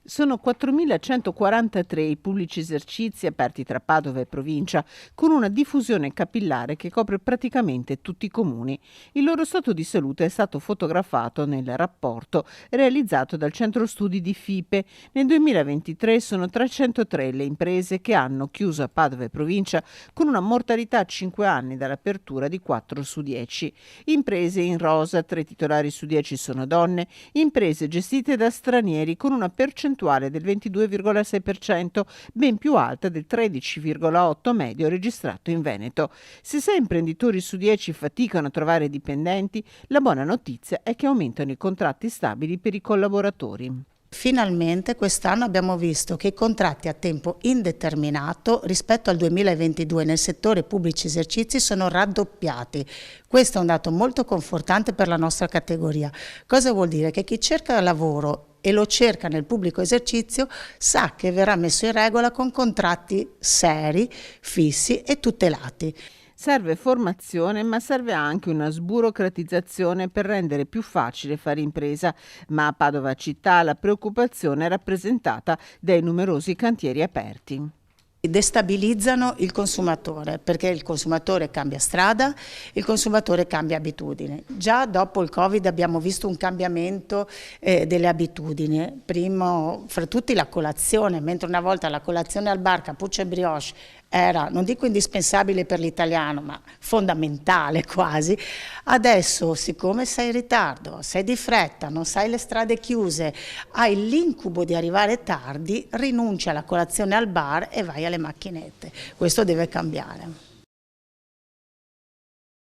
Sono 4.143 i pubblici esercizi aperti tra Padova e provincia, con una diffusione capillare che copre praticamente tutti i comuni. Il loro stato di salute è stato fotografato nel rapporto realizzato dal Centro Studi di FIPE. Nel 2023 sono 303 le imprese che hanno chiuso a Padova e provincia con una mortalità a 5 anni dall'apertura di 4 su 10. Imprese in rosa, 3 titolari su 10 sono donne, imprese gestite da stranieri con una percentuale del 22,6%, ben più alta del 13,8% medio registrato in Veneto. Se 6 imprenditori su 10 faticano a trovare dipendenti, la buona notizia è che aumentano i contratti stabili per i collaboratori. Finalmente quest'anno abbiamo visto che i contratti a tempo indeterminato rispetto al 2022 nel settore pubblici esercizi sono raddoppiati. Questo è un dato molto confortante per la nostra categoria. Cosa vuol dire? Che chi cerca lavoro e lo cerca nel pubblico esercizio sa che verrà messo in regola con contratti seri, fissi e tutelati. Serve formazione, ma serve anche una sburocratizzazione per rendere più facile fare impresa, ma a Padova città la preoccupazione è rappresentata dai numerosi cantieri aperti. Destabilizzano il consumatore perché il consumatore cambia strada, il consumatore cambia abitudini. Già dopo il Covid abbiamo visto un cambiamento delle abitudini, primo fra tutti la colazione, mentre una volta la colazione al bar, cappuccio e brioche era, non dico indispensabile per l'italiano, ma fondamentale quasi. Adesso, siccome sei in ritardo, sei di fretta, non sai le strade chiuse, hai l'incubo di arrivare tardi, rinunci alla colazione al bar e vai alle macchinette. Questo deve cambiare.